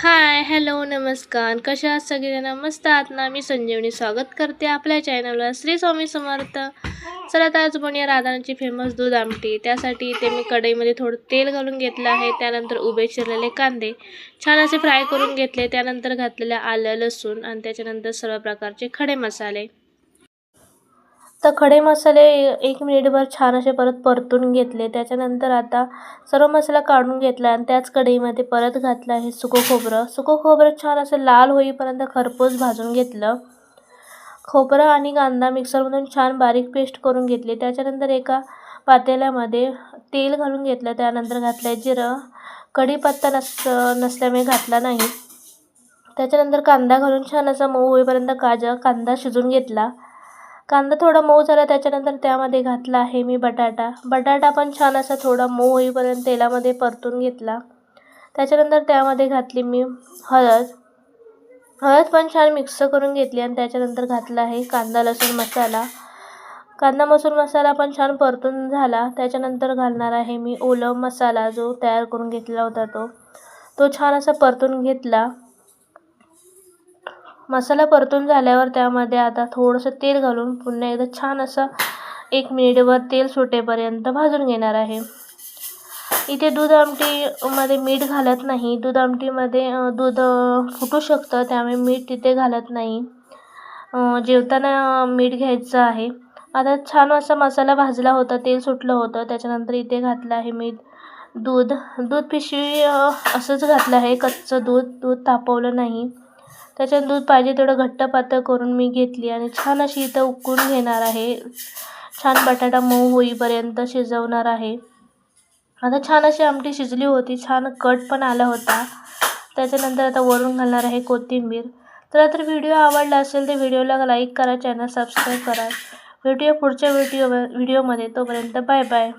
हाय, hello, नमस्कार. कशा आहात सगळेजण? मस्त आहात ना? मी संजीवनी स्वागत करते आपल्या चॅनलवर. श्री स्वामी समर्थ. चला तर आज बनवूया राधाची फेमस दूध आमटी. त्यासाठी इथे मी कढईमध्ये थोडं तेल घालून घेतलं आहे. त्यानंतर उभे चिरलेले कांदे छान असे फ्राय करून घेतले. त्यानंतर घातलेलं आलं, लसूण आणि त्याच्यानंतर सर्व प्रकारचे खडे मसाले. तर खडे मसाले 1 मिनिटभर छान असे परत परतून घेतले. त्याच्यानंतर आता सर्व मसाला काढून घेतला आणि त्याच कढईमध्ये परत घातलं आहे सुकं खोबरं. सुकं खोबरं छान असं लाल होईपर्यंत खरपूस भाजून घेतलं. खोबरं आणि कांदा मिक्सरमधून छान बारीक पेस्ट करून घेतली. त्याच्यानंतर एका पातेल्यामध्ये तेल घालून घेतलं. त्यानंतर घातलं जिरं. कढीपत्ता नसल्यामुळे घातला नाही. त्याच्यानंतर कांदा घालून छान असा मऊ होईपर्यंत कांदा शिजून घेतला. कांदा थोडा मऊ झाला त्याच्यानंतर त्यामध्ये घातला आहे मी बटाटा पण छान असा थोडा मऊ होईपर्यंत तेलामध्ये परतून घेतला. त्याच्यानंतर त्यामध्ये घातली मी हळद पण छान मिक्स करून घेतली आणि त्याच्यानंतर घातला आहे कांदा लसूण मसाला पण छान परतून झाला. त्याच्यानंतर घालणार आहे मी ओला मसाला जो तयार करून घेतला होता तो छान असा परतून घेतला. मसाला परतून झाल्यावर त्यामध्ये आता थोडंसं तेल घालून पुन्हा एकदा छान असं 1 मिनिटभर तेल सुटेपर्यंत भाजून घेणार आहे. इथे दूध आमटीमध्ये मीठ घालत नाही. दूध आमटीमध्ये दूध फुटू शकतं त्यामुळे मीठ तिथे घालत नाही. जेवताना मीठ घ्यायचं आहे. आता छान असा मसाला भाजला होता, तेल सुटलं होतं. त्याच्यानंतर इथे घातलं आहे मी दूध पिशवी असंच घातलं आहे. कच्चं दूध तापवलं नाही. त्याच्यात दूध पाहिजे तेवढं घट्ट पातळ करून मी घेतली आणि छान अशी इथं उकळून घेणार आहे. छान बटाटा मऊ होईपर्यंत शिजवणार आहे. आता छान अशी आमटी शिजली होती. छान कट पण आला होता. त्याच्यानंतर आता वरून घालणार आहे कोथिंबीर. तर व्हिडिओ आवडला असेल तर व्हिडिओला लाईक करा, चॅनल सबस्क्राईब करा. भेटूया पुढच्या व्हिडिओमध्ये. तोपर्यंत बाय बाय.